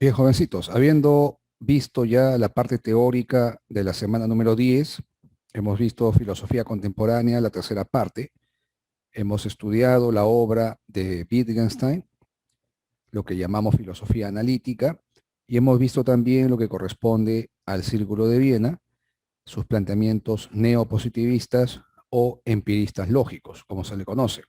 Bien, jovencitos, habiendo visto ya la parte teórica de la semana número 10, hemos visto filosofía contemporánea, la tercera parte, hemos estudiado la obra de Wittgenstein, lo que llamamos filosofía analítica, y hemos visto también lo que corresponde al Círculo de Viena, sus planteamientos neopositivistas o empiristas lógicos, como se le conoce.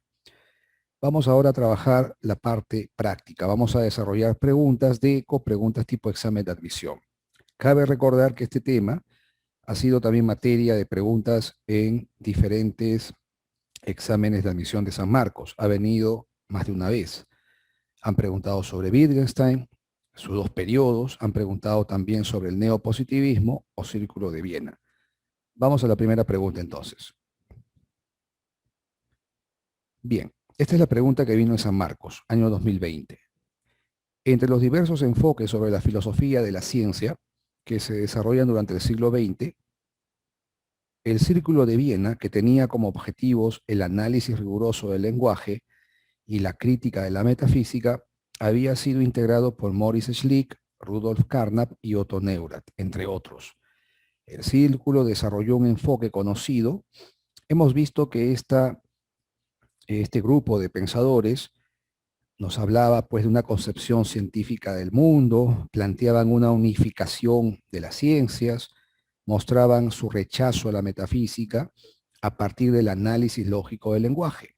Vamos ahora a trabajar la parte práctica. Vamos a desarrollar preguntas de eco, preguntas tipo examen de admisión. Cabe recordar que este tema ha sido también materia de preguntas en diferentes exámenes de admisión de San Marcos. Ha venido más de una vez. Han preguntado sobre Wittgenstein, sus dos periodos, han preguntado también sobre el neopositivismo o Círculo de Viena. Vamos a la primera pregunta entonces. Bien, esta es la pregunta que vino en San Marcos, año 2020. Entre los diversos enfoques sobre la filosofía de la ciencia que se desarrollan durante el siglo XX, el Círculo de Viena, que tenía como objetivos el análisis riguroso del lenguaje y la crítica de la metafísica, había sido integrado por Maurice Schlick, Rudolf Carnap y Otto Neurath, entre otros. El Círculo desarrolló un enfoque conocido. Hemos visto que este grupo de pensadores nos hablaba pues de una concepción científica del mundo, planteaban una unificación de las ciencias, mostraban su rechazo a la metafísica a partir del análisis lógico del lenguaje.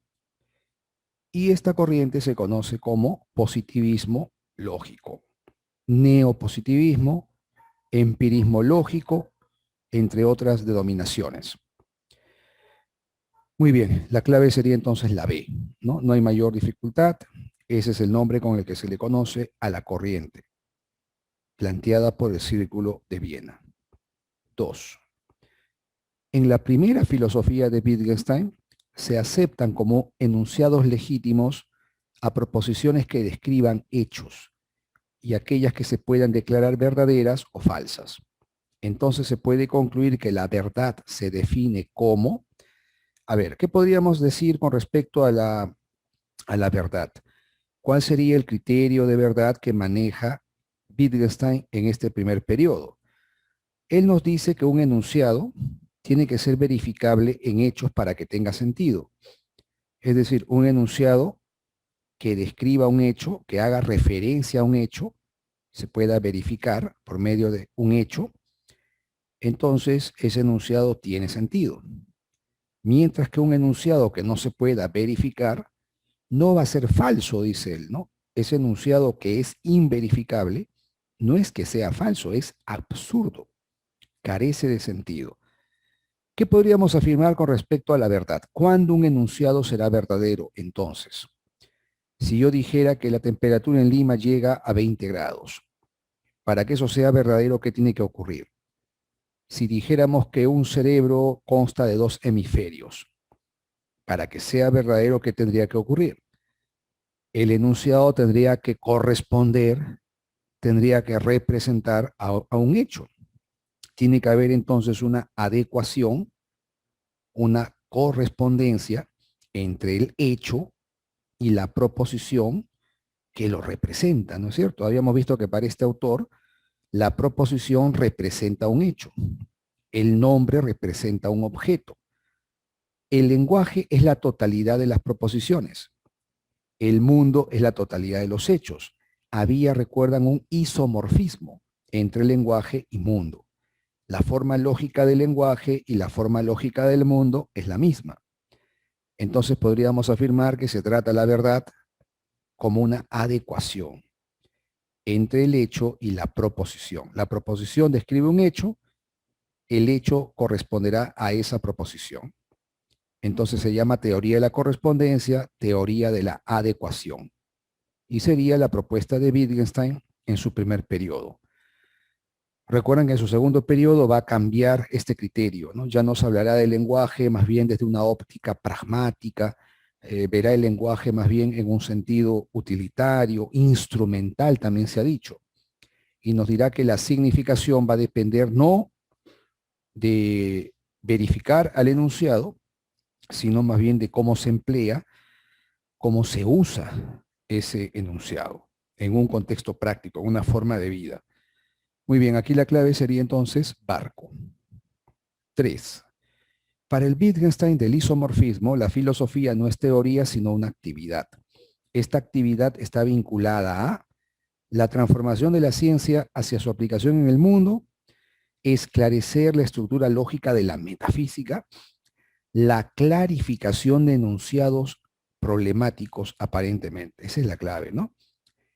Y esta corriente se conoce como positivismo lógico, neopositivismo, empirismo lógico, entre otras denominaciones. Muy bien, la clave sería entonces la B, ¿no? No hay mayor dificultad. Ese es el nombre con el que se le conoce a la corriente, planteada por el Círculo de Viena. 2. En la primera filosofía de Wittgenstein se aceptan como enunciados legítimos a proposiciones que describan hechos y aquellas que se puedan declarar verdaderas o falsas. Entonces se puede concluir que la verdad se define como... A ver, ¿qué podríamos decir con respecto a la verdad? ¿Cuál sería el criterio de verdad que maneja Wittgenstein en este primer periodo? Él nos dice que un enunciado tiene que ser verificable en hechos para que tenga sentido. Es decir, un enunciado que describa un hecho, que haga referencia a un hecho, se pueda verificar por medio de un hecho, entonces ese enunciado tiene sentido. Mientras que un enunciado que no se pueda verificar no va a ser falso, dice él, ¿no? Ese enunciado que es inverificable no es que sea falso, es absurdo, carece de sentido. ¿Qué podríamos afirmar con respecto a la verdad? ¿Cuándo un enunciado será verdadero entonces? Si yo dijera que la temperatura en Lima llega a 20 grados, para que eso sea verdadero, ¿qué tiene que ocurrir? Si dijéramos que un cerebro consta de dos hemisferios, para que sea verdadero, ¿qué tendría que ocurrir? El enunciado tendría que corresponder, tendría que representar a un hecho. Tiene que haber entonces una adecuación, una correspondencia entre el hecho y la proposición que lo representa, ¿no es cierto? Habíamos visto que para este autor la proposición representa un hecho, el nombre representa un objeto. El lenguaje es la totalidad de las proposiciones. El mundo es la totalidad de los hechos. Había, recuerdan, un isomorfismo entre lenguaje y mundo. La forma lógica del lenguaje y la forma lógica del mundo es la misma. Entonces podríamos afirmar que se trata la verdad como una adecuación entre el hecho y la proposición. La proposición describe un hecho, el hecho corresponderá a esa proposición. Entonces se llama teoría de la correspondencia, teoría de la adecuación. Y sería la propuesta de Wittgenstein en su primer periodo. Recuerden que en su segundo periodo va a cambiar este criterio, ¿no? Ya no se hablará del lenguaje más bien desde una óptica pragmática, verá el lenguaje más bien en un sentido utilitario, instrumental también se ha dicho, y nos dirá que la significación va a depender no de verificar al enunciado, sino más bien de cómo se emplea, cómo se usa ese enunciado. en un contexto práctico, una forma de vida. Muy bien, aquí la clave sería entonces barco. 3. Para el Wittgenstein del isomorfismo, la filosofía no es teoría, sino una actividad. Esta actividad está vinculada a la transformación de la ciencia hacia su aplicación en el mundo, esclarecer la estructura lógica de la metafísica, la clarificación de enunciados problemáticos aparentemente. Esa es la clave, ¿no?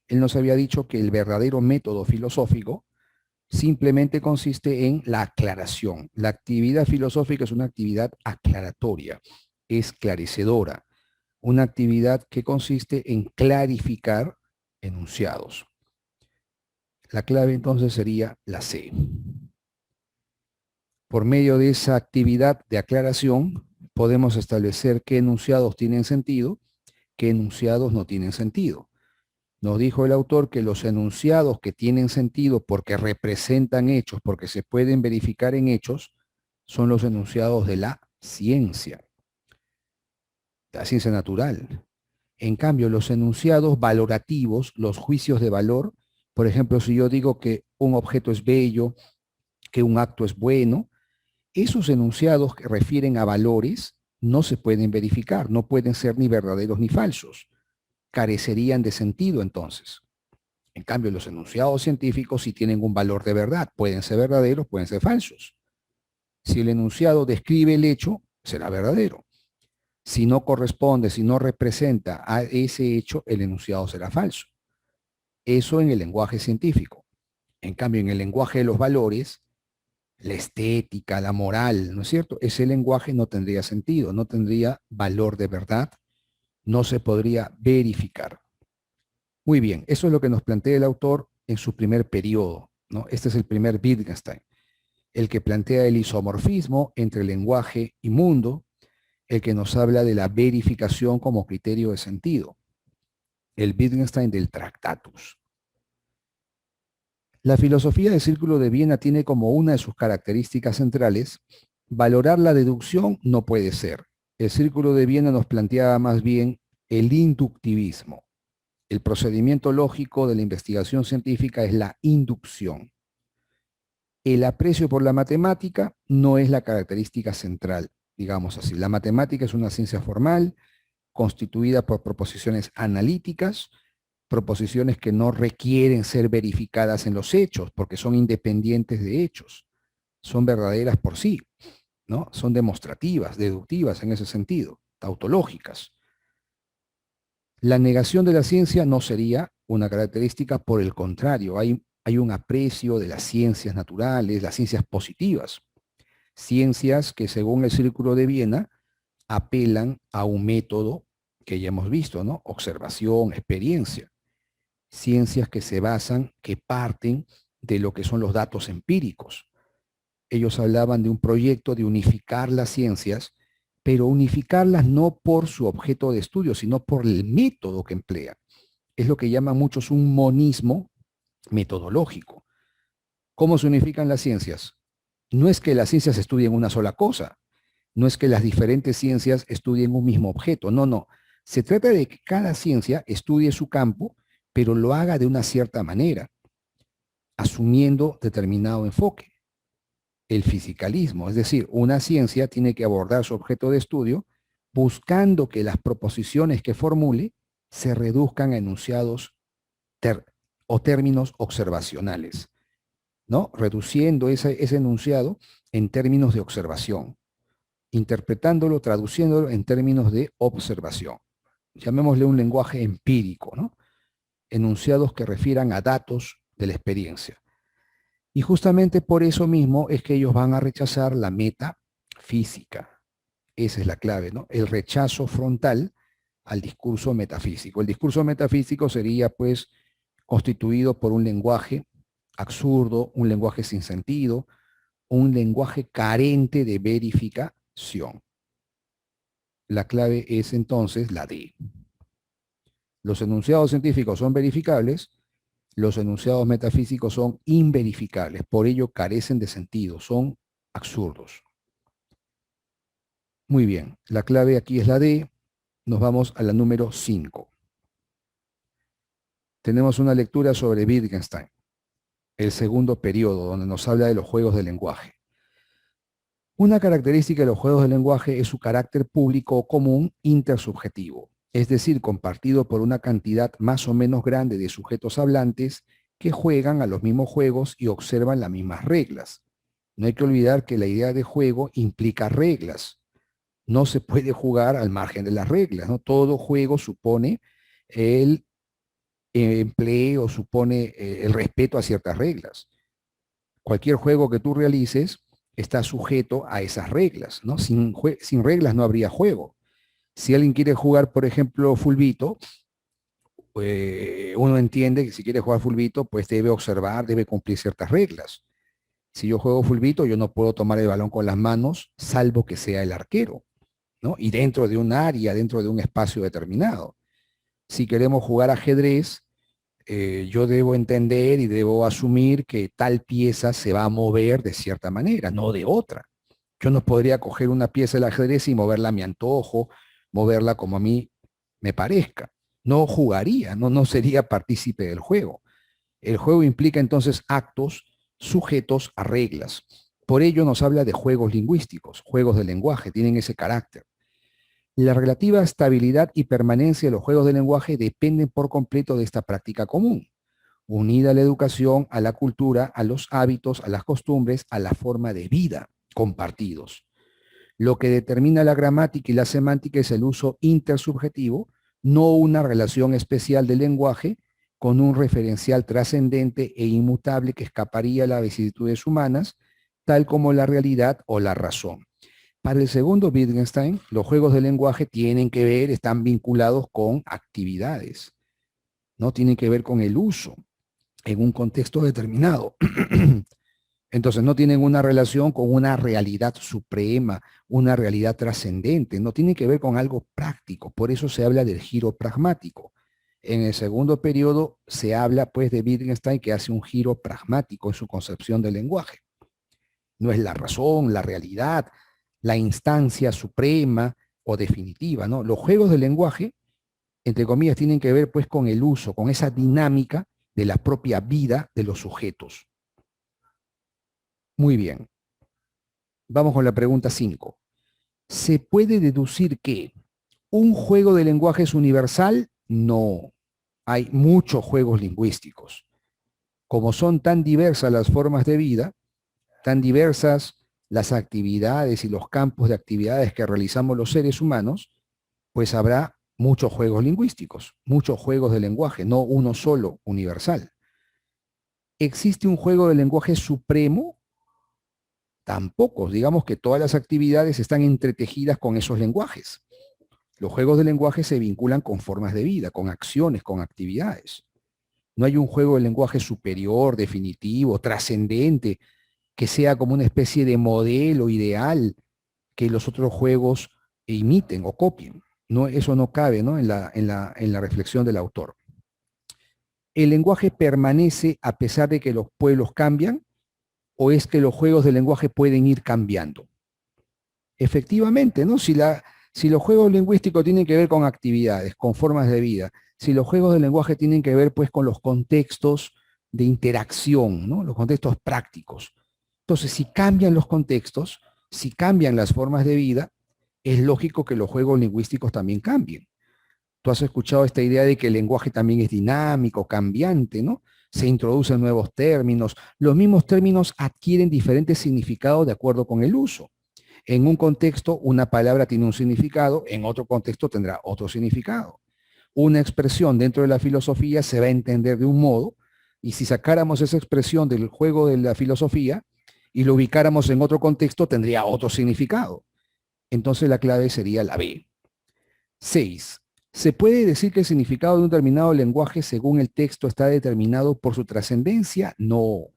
Él nos había dicho que el verdadero método filosófico simplemente consiste en la aclaración. La actividad filosófica es una actividad aclaratoria, esclarecedora, una actividad que consiste en clarificar enunciados. La clave entonces sería la C. Por medio de esa actividad de aclaración, podemos establecer qué enunciados tienen sentido, qué enunciados no tienen sentido. Nos dijo el autor que los enunciados que tienen sentido porque representan hechos, porque se pueden verificar en hechos, son los enunciados de la ciencia natural. En cambio, los enunciados valorativos, los juicios de valor, por ejemplo, si yo digo que un objeto es bello, que un acto es bueno, esos enunciados que refieren a valores no se pueden verificar, no pueden ser ni verdaderos ni falsos. Carecerían de sentido entonces. En cambio, los enunciados científicos sí tienen un valor de verdad, pueden ser verdaderos, pueden ser falsos. Si el enunciado describe el hecho, será verdadero. Si no corresponde, si no representa a ese hecho, el enunciado será falso. Eso en el lenguaje científico. En cambio, en el lenguaje de los valores, la estética, la moral, ¿no es cierto? Ese lenguaje no tendría sentido, no tendría valor de verdad, no se podría verificar. Muy bien, eso es lo que nos plantea el autor en su primer periodo, ¿no? Este es el primer Wittgenstein, el que plantea el isomorfismo entre lenguaje y mundo, el que nos habla de la verificación como criterio de sentido, el Wittgenstein del Tractatus. La filosofía del Círculo de Viena tiene como una de sus características centrales valorar la deducción no puede ser. El Círculo de Viena nos planteaba más bien el inductivismo. El procedimiento lógico de la investigación científica es la inducción. El aprecio por la matemática no es la característica central, digamos así. La matemática es una ciencia formal constituida por proposiciones analíticas, proposiciones que no requieren ser verificadas en los hechos, porque son independientes de hechos, son verdaderas por sí, ¿no? Son demostrativas, deductivas en ese sentido, tautológicas. La negación de la ciencia no sería una característica, por el contrario, hay un aprecio de las ciencias naturales, las ciencias positivas, ciencias que según el Círculo de Viena apelan a un método que ya hemos visto, ¿no? Observación, experiencia. Ciencias que se basan, que parten de lo que son los datos empíricos. Ellos hablaban de un proyecto de unificar las ciencias, pero unificarlas no por su objeto de estudio, sino por el método que emplea. Es lo que llaman muchos un monismo metodológico. ¿Cómo se unifican las ciencias? No es que las ciencias estudien una sola cosa, no es que las diferentes ciencias estudien un mismo objeto, no, no. Se trata de que cada ciencia estudie su campo, pero lo haga de una cierta manera, asumiendo determinado enfoque, el fisicalismo. Es decir, una ciencia tiene que abordar su objeto de estudio buscando que las proposiciones que formule se reduzcan a enunciados o términos observacionales, ¿no? Reduciendo ese enunciado en términos de observación, interpretándolo, traduciéndolo en términos de observación. Llamémosle un lenguaje empírico, ¿no? Enunciados que refieran a datos de la experiencia. Y justamente por eso mismo es que ellos van a rechazar la metafísica. Esa es la clave, ¿no? El rechazo frontal al discurso metafísico. El discurso metafísico sería, pues, constituido por un lenguaje absurdo, un lenguaje sin sentido, un lenguaje carente de verificación. La clave es entonces la D. Los enunciados científicos son verificables, los enunciados metafísicos son inverificables, por ello carecen de sentido, son absurdos. Muy bien, la clave aquí es la D, nos vamos a la número 5. tenemos una lectura sobre Wittgenstein, el segundo periodo, donde nos habla de los juegos de lenguaje. Una característica de los juegos de lenguaje es su carácter público o común intersubjetivo, es decir, compartido por una cantidad más o menos grande de sujetos hablantes que juegan a los mismos juegos y observan las mismas reglas. No hay que olvidar que la idea de juego implica reglas. No se puede jugar al margen de las reglas, ¿no? Todo juego supone el empleo, supone el respeto a ciertas reglas. Cualquier juego que tú realices está sujeto a esas reglas, ¿no? Sin reglas no habría juego. Si alguien quiere jugar, por ejemplo, fulbito, uno entiende que si quiere jugar fulbito, pues debe observar, debe cumplir ciertas reglas. Si yo juego fulbito, yo no puedo tomar el balón con las manos, salvo que sea el arquero, ¿no? Y dentro de un área, dentro de un espacio determinado. Si queremos jugar ajedrez, yo debo entender y debo asumir que tal pieza se va a mover de cierta manera, no de otra. Yo no podría coger una pieza del ajedrez y moverla a mi antojo, moverla como a mí me parezca. No jugaría, no sería partícipe del juego. El juego implica entonces actos sujetos a reglas. Por ello nos habla de juegos lingüísticos, juegos de lenguaje, tienen ese carácter. La relativa estabilidad y permanencia de los juegos de lenguaje dependen por completo de esta práctica común, unida a la educación, a la cultura, a los hábitos, a las costumbres, a la forma de vida compartidos. Lo que determina la gramática y la semántica es el uso intersubjetivo, no una relación especial del lenguaje con un referencial trascendente e inmutable que escaparía a las vicisitudes humanas, tal como la realidad o la razón. Para el segundo Wittgenstein, los juegos de lenguaje tienen que ver, están vinculados con actividades, no tienen que ver con el uso en un contexto determinado. Entonces no tienen una relación con una realidad suprema, una realidad trascendente, no tienen que ver con algo práctico, por eso se habla del giro pragmático. En el segundo periodo se habla pues de Wittgenstein que hace un giro pragmático en su concepción del lenguaje. No es la razón, la realidad, la instancia suprema o definitiva, ¿no? Los juegos del lenguaje, entre comillas, tienen que ver pues con el uso, con esa dinámica de la propia vida de los sujetos. Muy bien. Vamos con la pregunta 5. ¿Se puede deducir que un juego de lenguaje es universal? No. Hay muchos juegos lingüísticos. Como son tan diversas las formas de vida, tan diversas las actividades y los campos de actividades que realizamos los seres humanos, pues habrá muchos juegos lingüísticos, muchos juegos de lenguaje, no uno solo universal. ¿Existe un juego de lenguaje supremo? Tampoco. Digamos que todas las actividades están entretejidas con esos lenguajes. Los juegos de lenguaje se vinculan con formas de vida, con acciones, con actividades. No hay un juego de lenguaje superior, definitivo, trascendente, que sea como una especie de modelo ideal que los otros juegos imiten o copien. No, eso no cabe, ¿no? en la reflexión del autor. ¿El lenguaje permanece a pesar de que los pueblos cambian? ¿O es que los juegos de lenguaje pueden ir cambiando? Efectivamente, ¿no? Si los juegos lingüísticos tienen que ver con actividades, con formas de vida, si los juegos de lenguaje tienen que ver pues con los contextos de interacción, ¿no? Los contextos prácticos. Entonces, si cambian los contextos, si cambian las formas de vida, es lógico que los juegos lingüísticos también cambien. Tú has escuchado esta idea de que el lenguaje también es dinámico, cambiante, ¿no? Se introducen nuevos términos. Los mismos términos adquieren diferentes significados de acuerdo con el uso. En un contexto, una palabra tiene un significado, en otro contexto tendrá otro significado. Una expresión dentro de la filosofía se va a entender de un modo, y si sacáramos esa expresión del juego de la filosofía y lo ubicáramos en otro contexto, tendría otro significado. Entonces la clave sería la B. 6. ¿Se puede decir que el significado de un determinado lenguaje según el texto está determinado por su trascendencia? No.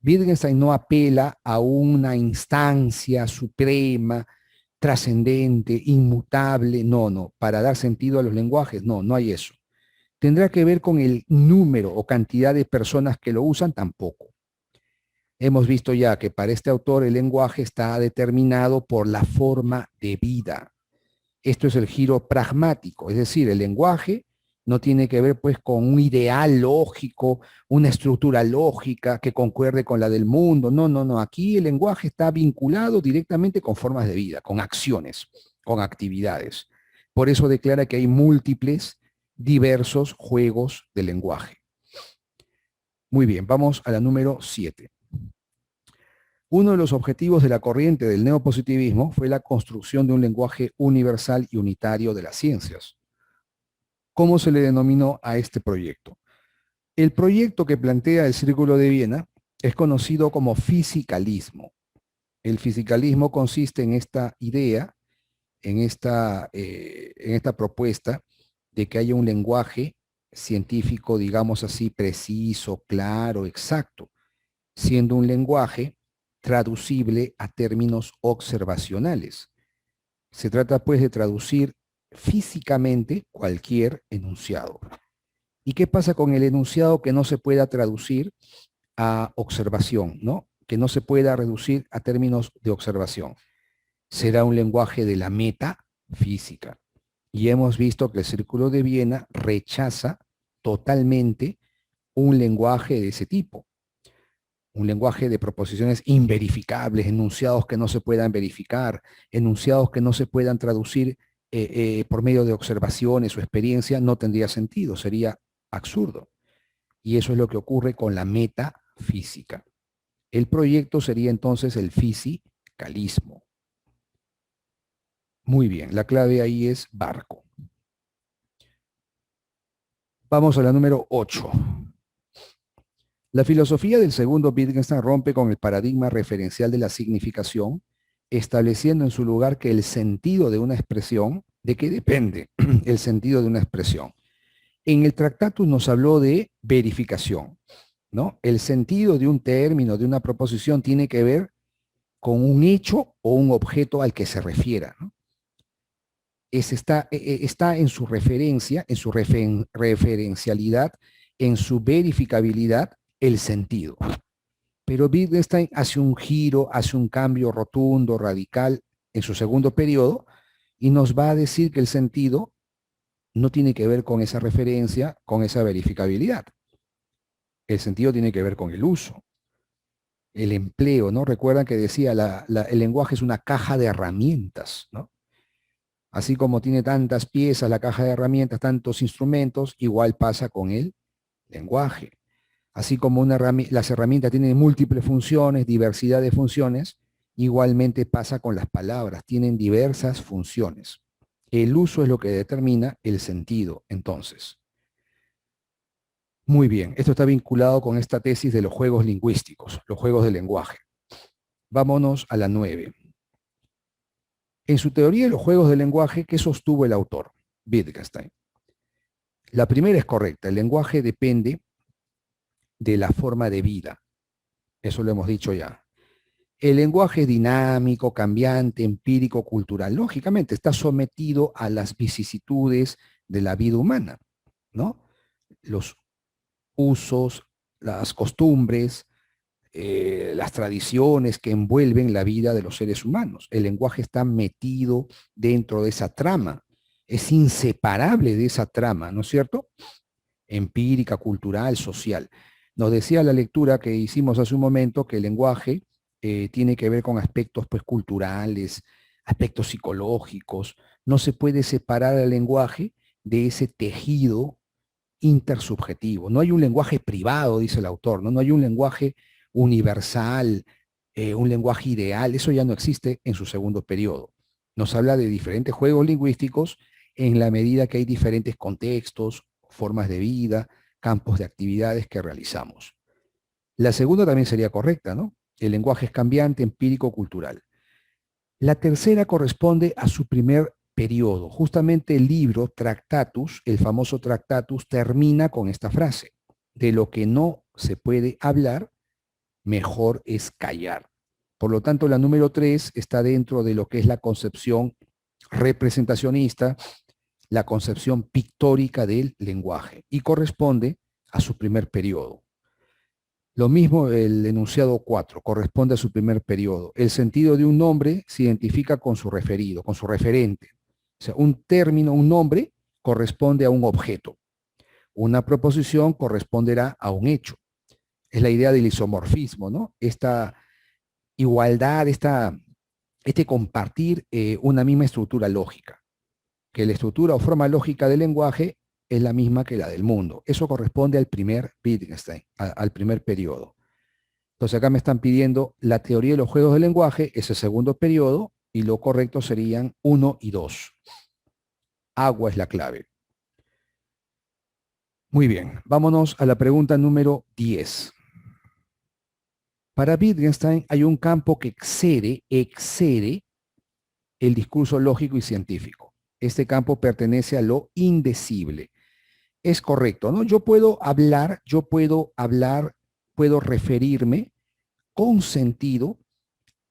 Wittgenstein no apela a una instancia suprema, trascendente, inmutable, no. Para dar sentido a los lenguajes, no hay eso. ¿Tendrá que ver con el número o cantidad de personas que lo usan? Tampoco. Hemos visto ya que para este autor el lenguaje está determinado por la forma de vida. Esto es el giro pragmático, es decir, el lenguaje no tiene que ver pues con un ideal lógico, una estructura lógica que concuerde con la del mundo. No, no, no. Aquí el lenguaje está vinculado directamente con formas de vida, con acciones, con actividades. Por eso declara que hay múltiples, diversos juegos de lenguaje. Muy bien, vamos a la número 7. Uno de los objetivos de la corriente del neopositivismo fue la construcción de un lenguaje universal y unitario de las ciencias. ¿Cómo se le denominó a este proyecto? El proyecto que plantea el Círculo de Viena es conocido como fisicalismo. El fisicalismo consiste en esta idea, en esta propuesta de que haya un lenguaje científico, digamos así, preciso, claro, exacto, siendo un lenguaje traducible a términos observacionales. Se trata pues de traducir físicamente cualquier enunciado. ¿Y qué pasa con el enunciado que no se pueda traducir a observación, ¿no? Que no se pueda reducir a términos de observación? Será un lenguaje de la metafísica. Y hemos visto que el Círculo de Viena rechaza totalmente un lenguaje de ese tipo. Un lenguaje de proposiciones inverificables, enunciados que no se puedan verificar, enunciados que no se puedan traducir por medio de observaciones o experiencia, no tendría sentido, sería absurdo. Y eso es lo que ocurre con la metafísica. El proyecto sería entonces el fisicalismo. Muy bien, la clave ahí es barco. Vamos a la número 8. La filosofía del segundo Wittgenstein rompe con el paradigma referencial de la significación, estableciendo en su lugar que el sentido de una expresión, ¿de qué depende el sentido de una expresión? En el Tractatus nos habló de verificación, ¿no? El sentido de un término, de una proposición, tiene que ver con un hecho o un objeto al que se refiera, ¿no? Está en su referencia, en su referencialidad, en su verificabilidad, el sentido. Pero Wittgenstein hace un giro, hace un cambio rotundo, radical en su segundo periodo y nos va a decir que el sentido no tiene que ver con esa referencia, con esa verificabilidad. El sentido tiene que ver con el uso, el empleo, ¿no? Recuerdan que decía, el lenguaje es una caja de herramientas, ¿no? Así como tiene tantas piezas la caja de herramientas, tantos instrumentos, igual pasa con el lenguaje. Así como las herramientas tienen múltiples funciones, diversidad de funciones, igualmente pasa con las palabras, tienen diversas funciones. El uso es lo que determina el sentido, entonces. Muy bien, esto está vinculado con esta tesis de los juegos lingüísticos, los juegos del lenguaje. Vámonos a la 9. En su teoría de los juegos del lenguaje, ¿qué sostuvo el autor? Wittgenstein. La primera es correcta, el lenguaje depende de la forma de vida. Eso lo hemos dicho ya. El lenguaje es dinámico, cambiante, empírico, cultural. Lógicamente, está sometido a las vicisitudes de la vida humana, ¿no? Los usos, las costumbres, las tradiciones que envuelven la vida de los seres humanos. El lenguaje está metido dentro de esa trama, es inseparable de esa trama, ¿no es cierto? Empírica, cultural, social. Nos decía la lectura que hicimos hace un momento que el lenguaje tiene que ver con aspectos pues, culturales, aspectos psicológicos. No se puede separar el lenguaje de ese tejido intersubjetivo. No hay un lenguaje privado, dice el autor, no hay un lenguaje universal, un lenguaje ideal. Eso ya no existe en su segundo periodo. Nos habla de diferentes juegos lingüísticos en la medida que hay diferentes contextos, formas de vida, campos de actividades que realizamos. La segunda también sería correcta, ¿no? El lenguaje es cambiante, empírico, cultural. La tercera corresponde a su primer periodo. Justamente el libro Tractatus, el famoso Tractatus, termina con esta frase: de lo que no se puede hablar, mejor es callar. Por lo tanto, la número 3 está dentro de lo que es la concepción representacionista, la concepción pictórica del lenguaje, y corresponde a su primer periodo. Lo mismo el enunciado 4, corresponde a su primer periodo. El sentido de un nombre se identifica con su referido, con su referente. O sea, un término, un nombre, corresponde a un objeto. Una proposición corresponderá a un hecho. Es la idea del isomorfismo, ¿no? Esta igualdad, este compartir una misma estructura lógica, que la estructura o forma lógica del lenguaje es la misma que la del mundo. Eso corresponde al primer Wittgenstein, al primer periodo. Entonces acá me están pidiendo la teoría de los juegos del lenguaje, ese segundo periodo, y lo correcto serían 1 y 2. Agua es la clave. Muy bien, vámonos a la pregunta número 10. Para Wittgenstein hay un campo que excede el discurso lógico y científico. Este campo pertenece a lo indecible. Es correcto, ¿no? Yo puedo hablar, puedo referirme con sentido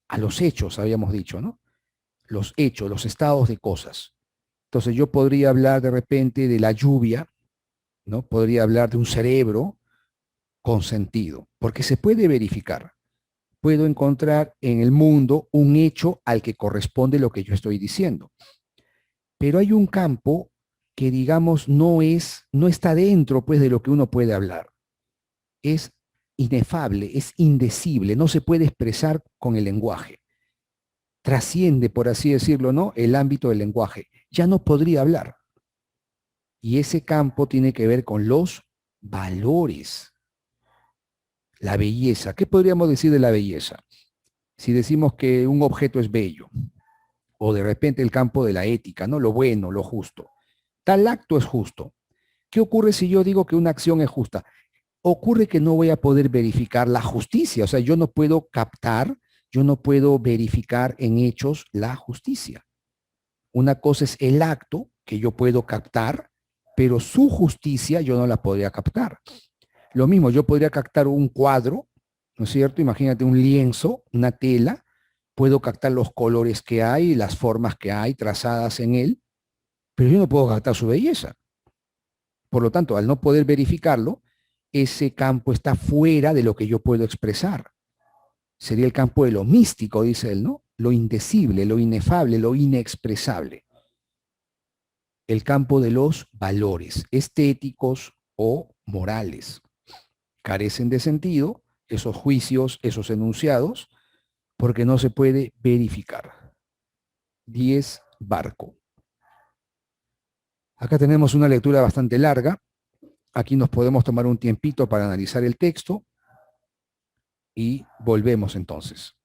a los hechos, habíamos dicho, ¿no? Los hechos, los estados de cosas. Entonces yo podría hablar de repente de la lluvia, ¿no? Podría hablar de un cerebro con sentido, porque se puede verificar. Puedo encontrar en el mundo un hecho al que corresponde lo que yo estoy diciendo. Pero hay un campo que, digamos, no está dentro, pues, de lo que uno puede hablar. Es inefable, es indecible, no se puede expresar con el lenguaje. Trasciende, por así decirlo, ¿no? El ámbito del lenguaje. Ya no podría hablar. Y ese campo tiene que ver con los valores. La belleza. ¿Qué podríamos decir de la belleza? Si decimos que un objeto es bello, o de repente el campo de la ética, ¿no? Lo bueno, lo justo. Tal acto es justo. ¿Qué ocurre si yo digo que una acción es justa? Ocurre que no voy a poder verificar la justicia, o sea, yo no puedo captar, yo no puedo verificar en hechos la justicia. Una cosa es el acto que yo puedo captar, pero su justicia yo no la podría captar. Lo mismo, yo podría captar un cuadro, ¿no es cierto? Imagínate un lienzo, una tela, puedo captar los colores que hay, las formas que hay trazadas en él, pero yo no puedo captar su belleza. Por lo tanto, al no poder verificarlo, ese campo está fuera de lo que yo puedo expresar. Sería el campo de lo místico, dice él, ¿no? Lo indecible, lo inefable, lo inexpresable. El campo de los valores estéticos o morales. Carecen de sentido esos juicios, esos enunciados, porque no se puede verificar. 10, barco. Acá tenemos una lectura bastante larga. Aquí nos podemos tomar un tiempito para analizar el texto y volvemos entonces.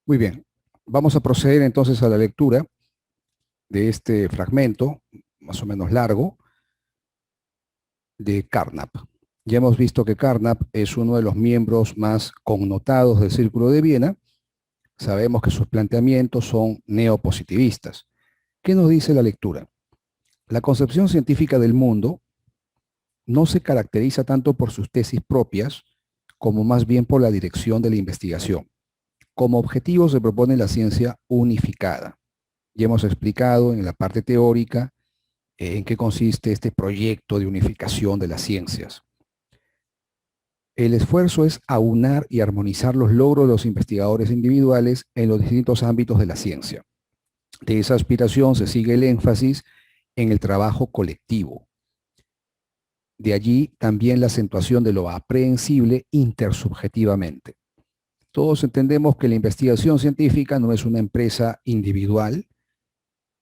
Muy bien, vamos a proceder entonces a la lectura de este fragmento, más o menos largo, de Carnap. Ya hemos visto que Carnap es uno de los miembros más connotados del Círculo de Viena. Sabemos que sus planteamientos son neopositivistas. ¿Qué nos dice la lectura? La concepción científica del mundo no se caracteriza tanto por sus tesis propias, como más bien por la dirección de la investigación. Como objetivo se propone la ciencia unificada. Ya hemos explicado en la parte teórica en qué consiste este proyecto de unificación de las ciencias. El esfuerzo es aunar y armonizar los logros de los investigadores individuales en los distintos ámbitos de la ciencia. De esa aspiración se sigue el énfasis en el trabajo colectivo. De allí también la acentuación de lo aprehensible intersubjetivamente. Todos entendemos que la investigación científica no es una empresa individual,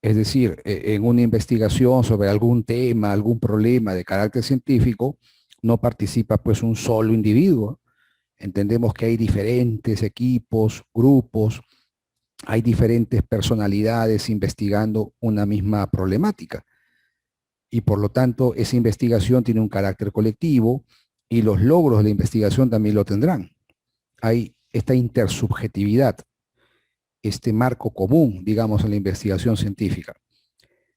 es decir, en una investigación sobre algún tema, algún problema de carácter científico, no participa pues un solo individuo. Entendemos que hay diferentes equipos, grupos, hay diferentes personalidades investigando una misma problemática. y por lo tanto esa investigación tiene un carácter colectivo y los logros de la investigación también lo tendrán. Hay esta intersubjetividad, este marco común, digamos, en la investigación científica.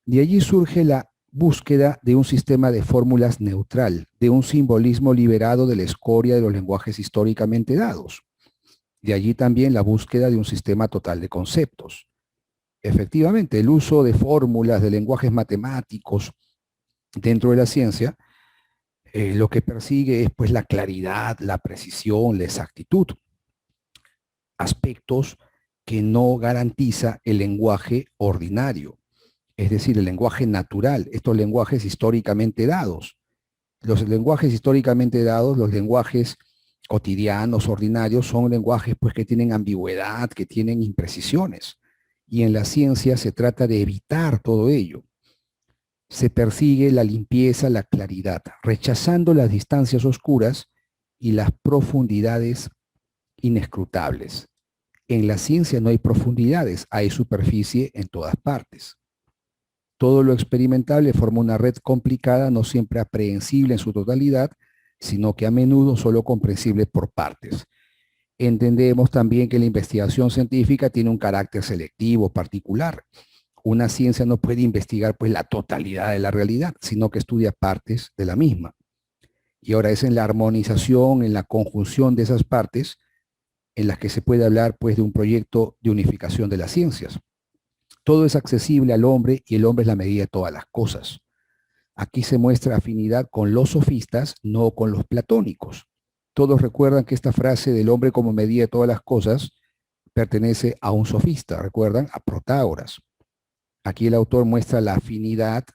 De allí surge la búsqueda de un sistema de fórmulas neutral, de un simbolismo liberado de la escoria de los lenguajes históricamente dados. De allí también la búsqueda de un sistema total de conceptos. Efectivamente, el uso de fórmulas, de lenguajes matemáticos dentro de la ciencia, lo que persigue es pues la claridad, la precisión, la exactitud, aspectos que no garantiza el lenguaje ordinario, es decir, el lenguaje natural, estos lenguajes históricamente dados. Los lenguajes históricamente dados, los lenguajes cotidianos, ordinarios, son lenguajes pues que tienen ambigüedad, que tienen imprecisiones. Y en la ciencia se trata de evitar todo ello. Se persigue la limpieza, la claridad, rechazando las distancias oscuras y las profundidades inescrutables. En la ciencia no hay profundidades, hay superficie en todas partes. Todo lo experimentable forma una red complicada, no siempre aprehensible en su totalidad, sino que a menudo solo comprensible por partes. Entendemos también que la investigación científica tiene un carácter selectivo, particular. Una ciencia no puede investigar pues la totalidad de la realidad, sino que estudia partes de la misma. Y ahora es en la armonización, en la conjunción de esas partes, en las que se puede hablar pues de un proyecto de unificación de las ciencias. Todo es accesible al hombre y el hombre es la medida de todas las cosas. Aquí se muestra afinidad con los sofistas, no con los platónicos. Todos recuerdan que esta frase del hombre como medida de todas las cosas pertenece a un sofista, recuerdan, a Protágoras. Aquí el autor muestra la afinidad,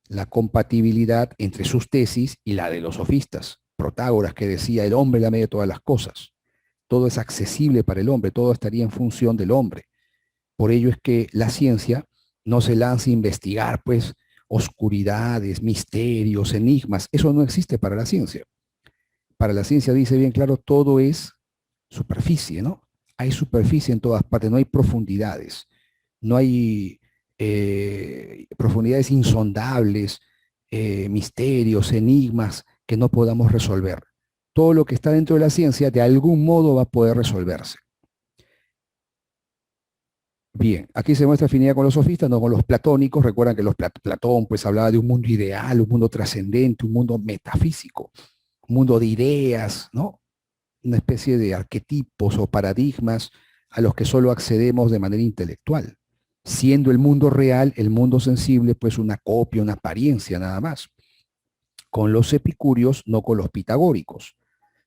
la compatibilidad entre sus tesis y la de los sofistas. Protágoras, que decía el hombre es la medida de todas las cosas. Todo es accesible para el hombre, todo estaría en función del hombre. Por ello es que la ciencia no se lanza a investigar, pues, oscuridades, misterios, enigmas. Eso no existe para la ciencia. Para la ciencia, dice bien claro, todo es superficie, ¿no? Hay superficie en todas partes, no hay profundidades. No hay profundidades insondables, misterios, enigmas que no podamos resolver. Todo lo que está dentro de la ciencia de algún modo va a poder resolverse. Bien, aquí se muestra afinidad con los sofistas, no con los platónicos. Recuerdan que Platón pues hablaba de un mundo ideal, un mundo trascendente, un mundo metafísico, un mundo de ideas, ¿no? Una especie de arquetipos o paradigmas a los que solo accedemos de manera intelectual, siendo el mundo real, el mundo sensible, pues una copia, una apariencia nada más. Con los epicúreos, no con los pitagóricos,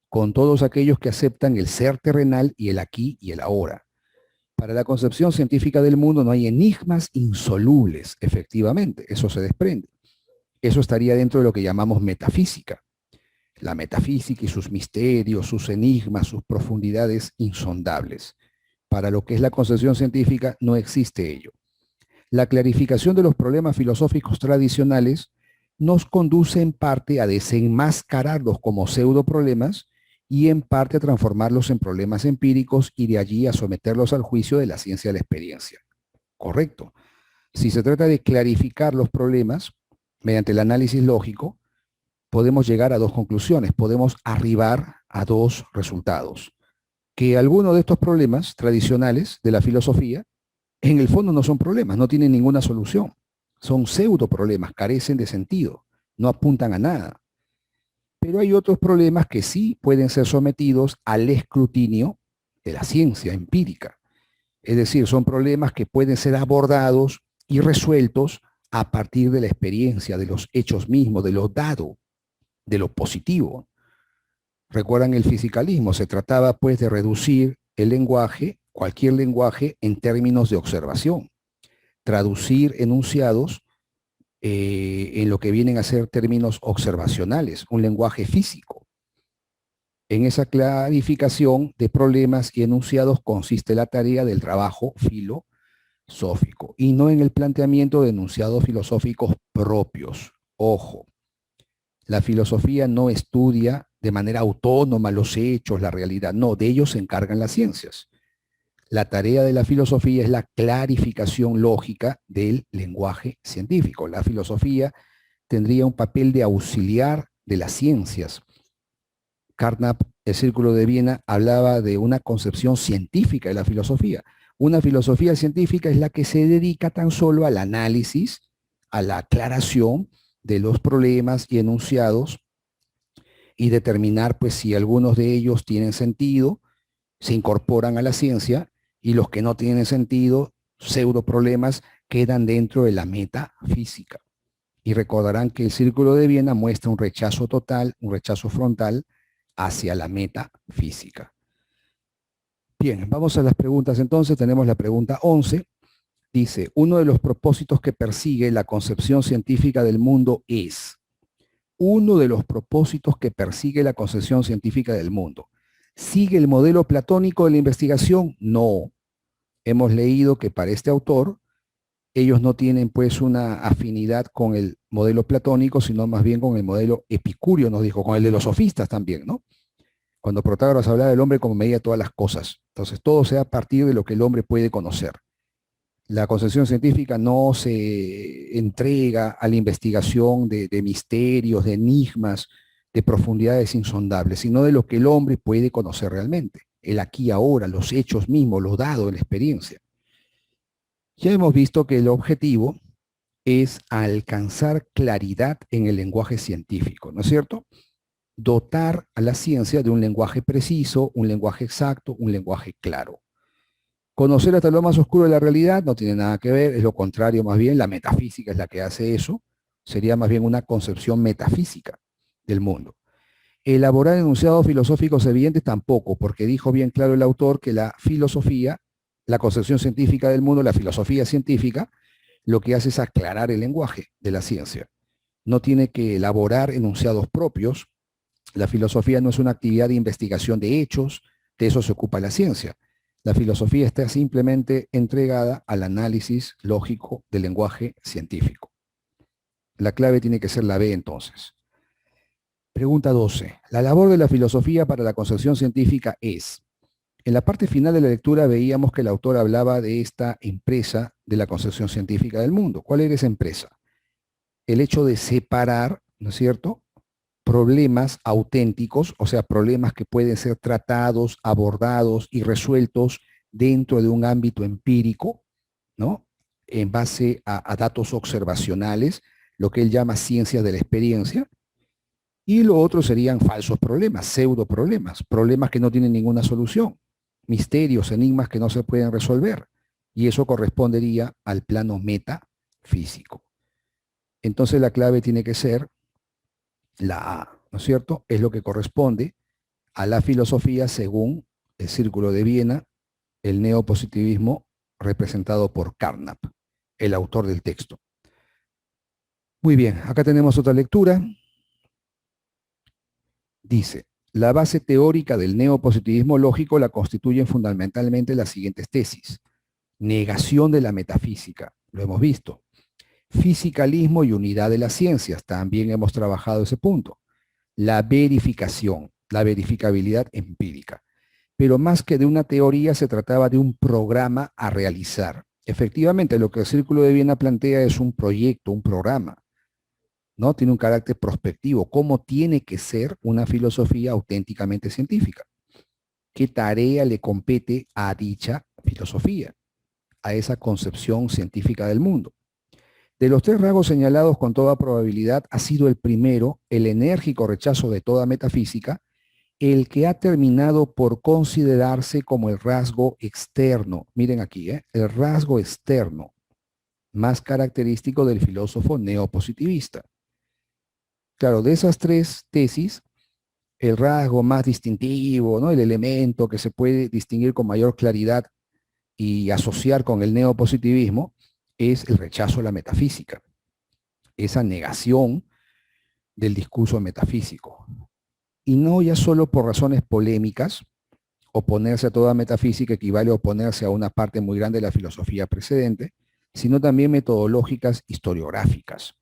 con todos aquellos que aceptan el ser terrenal y el aquí y el ahora. Para la concepción científica del mundo no hay enigmas insolubles, efectivamente, eso se desprende. Eso estaría dentro de lo que llamamos metafísica. La metafísica y sus misterios, sus enigmas, sus profundidades insondables. Para lo que es la concepción científica no existe ello. La clarificación de los problemas filosóficos tradicionales nos conduce en parte a desenmascararlos como pseudo problemas y en parte a transformarlos en problemas empíricos y de allí a someterlos al juicio de la ciencia de la experiencia. Correcto. Si se trata de clarificar los problemas mediante el análisis lógico, podemos llegar a dos conclusiones, podemos arribar a dos resultados. Que algunos de estos problemas tradicionales de la filosofía, en el fondo no son problemas, no tienen ninguna solución. Son pseudo problemas, carecen de sentido, no apuntan a nada. Pero hay otros problemas que sí pueden ser sometidos al escrutinio de la ciencia empírica. Es decir, son problemas que pueden ser abordados y resueltos a partir de la experiencia, de los hechos mismos, de lo dado, de lo positivo. Recuerdan el fisicalismo, se trataba pues de reducir el lenguaje, cualquier lenguaje, en términos de observación, traducir enunciados en lo que vienen a ser términos observacionales, un lenguaje físico. En esa clarificación de problemas y enunciados consiste la tarea del trabajo filosófico y no en el planteamiento de enunciados filosóficos propios. Ojo, la filosofía no estudia de manera autónoma los hechos, la realidad, no, de ellos se encargan las ciencias. La tarea de la filosofía es la clarificación lógica del lenguaje científico. La filosofía tendría un papel de auxiliar de las ciencias. Carnap, el Círculo de Viena, hablaba de una concepción científica de la filosofía. Una filosofía científica es la que se dedica tan solo al análisis, a la aclaración de los problemas y enunciados y determinar pues si algunos de ellos tienen sentido, se incorporan a la ciencia y los que no tienen sentido, pseudo problemas, quedan dentro de la metafísica. Y recordarán que el Círculo de Viena muestra un rechazo total, un rechazo frontal hacia la metafísica. Bien, vamos a las preguntas entonces. Tenemos la pregunta 11. Dice, uno de los propósitos que persigue la concepción científica del mundo es, uno de los propósitos que persigue la concepción científica del mundo. ¿Sigue el modelo platónico de la investigación? No. Hemos leído que para este autor, ellos no tienen pues una afinidad con el modelo platónico, sino más bien con el modelo epicúreo, nos dijo, con el de los sofistas también, ¿no? Cuando Protágoras hablaba del hombre como medida de todas las cosas. Entonces, todo se da a partir de lo que el hombre puede conocer. La concepción científica no se entrega a la investigación de misterios, de enigmas, de profundidades insondables, sino de lo que el hombre puede conocer realmente. El aquí y ahora, los hechos mismos, los dados de la experiencia. Ya hemos visto que el objetivo es alcanzar claridad en el lenguaje científico, ¿no es cierto? Dotar a la ciencia de un lenguaje preciso, un lenguaje exacto, un lenguaje claro. Conocer hasta lo más oscuro de la realidad no tiene nada que ver, es lo contrario más bien, la metafísica es la que hace eso, sería más bien una concepción metafísica del mundo. Elaborar enunciados filosóficos evidentes tampoco, porque dijo bien claro el autor que la filosofía, la concepción científica del mundo, la filosofía científica, lo que hace es aclarar el lenguaje de la ciencia. No tiene que elaborar enunciados propios. La filosofía no es una actividad de investigación de hechos, de eso se ocupa la ciencia. La filosofía está simplemente entregada al análisis lógico del lenguaje científico. La clave tiene que ser la B entonces. Pregunta 12. La labor de la filosofía para la concepción científica es, en la parte final de la lectura veíamos que el autor hablaba de esta empresa de la concepción científica del mundo. ¿Cuál era esa empresa? El hecho de separar, ¿no es cierto?, problemas auténticos, o sea, problemas que pueden ser tratados, abordados y resueltos dentro de un ámbito empírico, ¿no? En base a datos observacionales, lo que él llama ciencias de la experiencia, y lo otro serían falsos problemas, pseudo problemas, problemas que no tienen ninguna solución, misterios, enigmas que no se pueden resolver, y eso correspondería al plano metafísico. Entonces la clave tiene que ser la A, ¿no es cierto? Es lo que corresponde a la filosofía según el Círculo de Viena, el neopositivismo representado por Carnap, el autor del texto. Muy bien, acá tenemos otra lectura. Dice, la base teórica del neopositivismo lógico la constituyen fundamentalmente las siguientes tesis. Negación de la metafísica, lo hemos visto. Fisicalismo y unidad de las ciencias, también hemos trabajado ese punto. La verificación, la verificabilidad empírica. Pero más que de una teoría, se trataba de un programa a realizar. Efectivamente, lo que el Círculo de Viena plantea es un proyecto, un programa, ¿no? Tiene un carácter prospectivo. ¿Cómo tiene que ser una filosofía auténticamente científica? ¿Qué tarea le compete a dicha filosofía, a esa concepción científica del mundo? De los tres rasgos señalados, con toda probabilidad, ha sido el primero, el enérgico rechazo de toda metafísica, el que ha terminado por considerarse como el rasgo externo. Miren aquí, el rasgo externo más característico del filósofo neopositivista. Claro, de esas tres tesis, el rasgo más distintivo, ¿no?, el elemento que se puede distinguir con mayor claridad y asociar con el neopositivismo, es el rechazo a la metafísica, esa negación del discurso metafísico. Y no ya solo por razones polémicas, oponerse a toda metafísica equivale a oponerse a una parte muy grande de la filosofía precedente, sino también metodológicas historiográficas.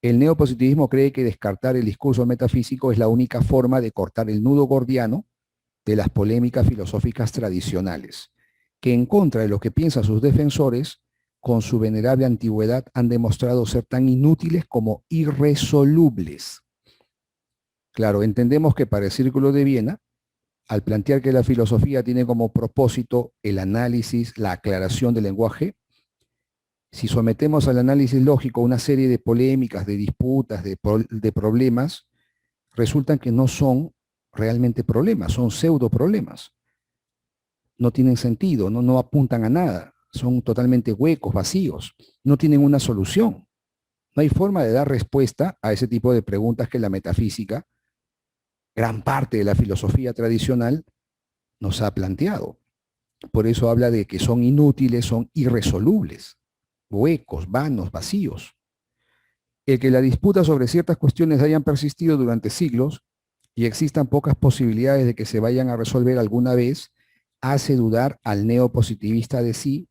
El neopositivismo cree que descartar el discurso metafísico es la única forma de cortar el nudo gordiano de las polémicas filosóficas tradicionales, que en contra de lo que piensan sus defensores, con su venerable antigüedad, han demostrado ser tan inútiles como irresolubles. Claro, entendemos que para el Círculo de Viena, al plantear que la filosofía tiene como propósito el análisis, la aclaración del lenguaje, si sometemos al análisis lógico una serie de polémicas, de disputas, de problemas, resultan que no son realmente problemas, son pseudo problemas. No tienen sentido, no apuntan a nada, son totalmente huecos, vacíos, no tienen una solución. No hay forma de dar respuesta a ese tipo de preguntas que la metafísica, gran parte de la filosofía tradicional, nos ha planteado. Por eso habla de que son inútiles, son irresolubles, huecos, vanos, vacíos. El que la disputa sobre ciertas cuestiones hayan persistido durante siglos y existan pocas posibilidades de que se vayan a resolver alguna vez, hace dudar al neopositivista de si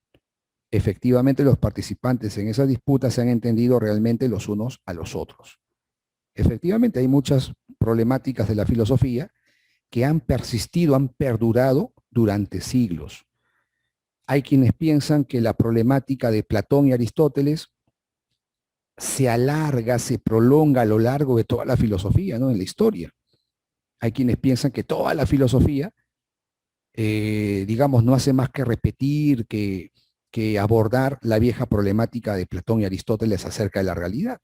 efectivamente los participantes en esa disputa se han entendido realmente los unos a los otros. Efectivamente, hay muchas problemáticas de la filosofía que han persistido, han perdurado durante siglos. Hay quienes piensan que la problemática de Platón y Aristóteles se alarga, se prolonga a lo largo de toda la filosofía, ¿no? En la historia. Hay quienes piensan que toda la filosofía, digamos, no hace más que repetir, que abordar la vieja problemática de Platón y Aristóteles acerca de la realidad.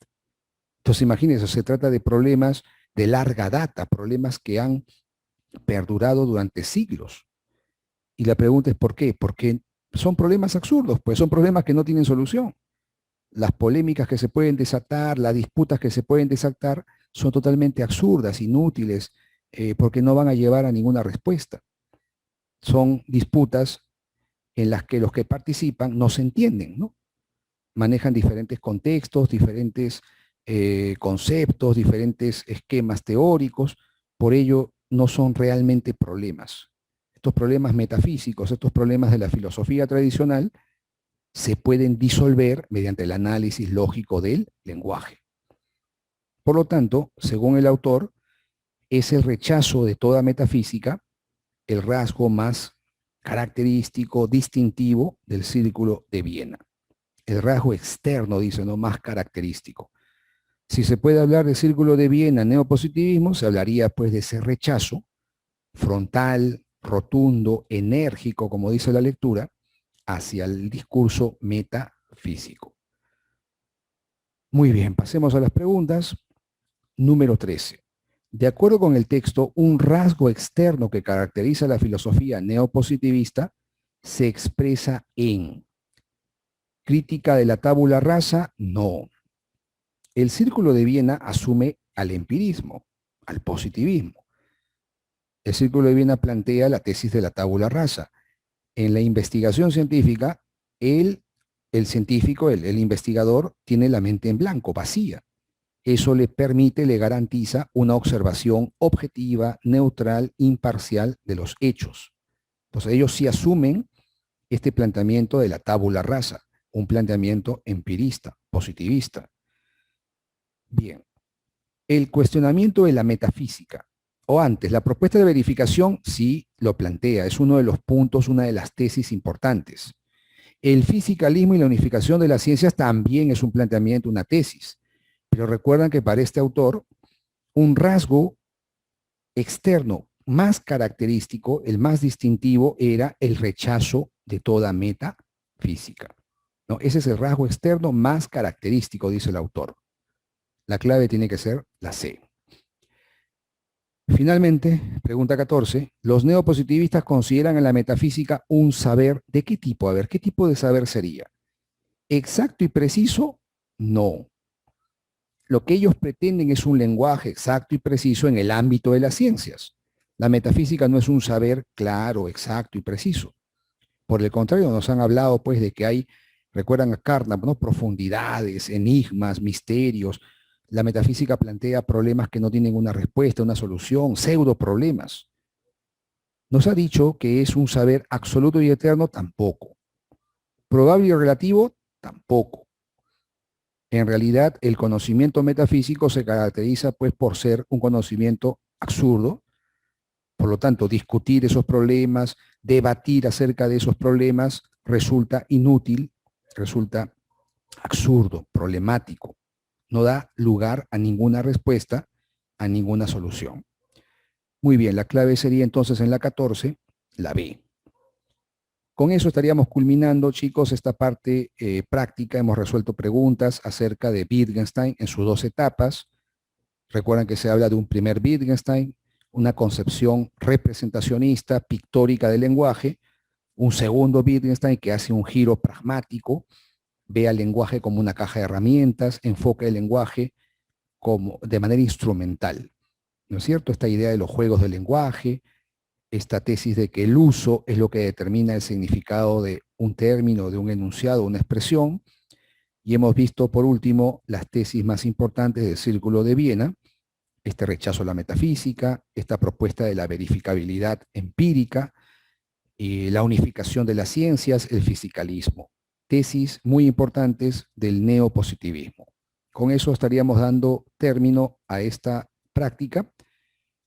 Entonces, imagínense, se trata de problemas de larga data, problemas que han perdurado durante siglos. Y la pregunta es ¿por qué? Porque son problemas absurdos, pues son problemas que no tienen solución. Las polémicas que se pueden desatar, las disputas que se pueden desatar, son totalmente absurdas, inútiles, porque no van a llevar a ninguna respuesta. Son disputas en las que los que participan no se entienden, ¿no? Manejan diferentes contextos, diferentes conceptos, diferentes esquemas teóricos, por ello no son realmente problemas. Estos problemas metafísicos, estos problemas de la filosofía tradicional, se pueden disolver mediante el análisis lógico del lenguaje. Por lo tanto, según el autor, es el rechazo de toda metafísica el rasgo más característico, distintivo del Círculo de Viena. El rasgo externo, dice, no más característico. Si se puede hablar del Círculo de Viena neopositivismo, se hablaría pues de ese rechazo frontal, rotundo, enérgico, como dice la lectura, hacia el discurso metafísico. Muy bien, pasemos a las preguntas. Número 13. De acuerdo con el texto, un rasgo externo que caracteriza la filosofía neopositivista se expresa en crítica de la tabula rasa, no. El Círculo de Viena asume al empirismo, al positivismo. El Círculo de Viena plantea la tesis de la tabula rasa. En la investigación científica, el científico, el investigador, tiene la mente en blanco, vacía. Eso le permite, le garantiza una observación objetiva, neutral, imparcial de los hechos. Entonces ellos sí asumen este planteamiento de la tabula rasa, un planteamiento empirista, positivista. Bien, el cuestionamiento de la metafísica, o antes, la propuesta de verificación sí lo plantea, es uno de los puntos, una de las tesis importantes. El fisicalismo y la unificación de las ciencias también es un planteamiento, una tesis. Pero recuerdan que para este autor, un rasgo externo más característico, el más distintivo, era el rechazo de toda metafísica, ¿no? Ese es el rasgo externo más característico, dice el autor. La clave tiene que ser la C. Finalmente, pregunta 14, los neopositivistas consideran en la metafísica un saber, ¿de qué tipo? A ver, ¿qué tipo de saber sería? ¿Exacto y preciso? No. Lo que ellos pretenden es un lenguaje exacto y preciso en el ámbito de las ciencias. La metafísica no es un saber claro, exacto y preciso. Por el contrario, nos han hablado pues de que hay, recuerdan a Carnap, ¿no? Profundidades, enigmas, misterios. La metafísica plantea problemas que no tienen una respuesta, una solución, pseudo problemas. Nos ha dicho que es un saber absoluto y eterno, tampoco. Probable y relativo, tampoco. En realidad, el conocimiento metafísico se caracteriza pues por ser un conocimiento absurdo. Por lo tanto, discutir esos problemas, debatir acerca de esos problemas resulta inútil, resulta absurdo, problemático. No da lugar a ninguna respuesta, a ninguna solución. Muy bien, la clave sería entonces en la 14, la B. Con eso estaríamos culminando, chicos, esta parte práctica. Hemos resuelto preguntas acerca de Wittgenstein en sus dos etapas. Recuerdan que se habla de un primer Wittgenstein, una concepción representacionista, pictórica del lenguaje, un segundo Wittgenstein que hace un giro pragmático, ve al lenguaje como una caja de herramientas, enfoca el lenguaje como de manera instrumental, ¿no es cierto? Esta idea de los juegos del lenguaje, esta tesis de que el uso es lo que determina el significado de un término, de un enunciado, una expresión, y hemos visto por último las tesis más importantes del Círculo de Viena, este rechazo a la metafísica, esta propuesta de la verificabilidad empírica, y la unificación de las ciencias, el fisicalismo. Tesis muy importantes del neopositivismo. Con eso estaríamos dando término a esta práctica.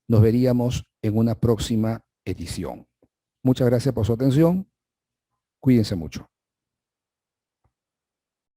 Nos veríamos en una próxima edición. Muchas gracias por su atención. Cuídense mucho.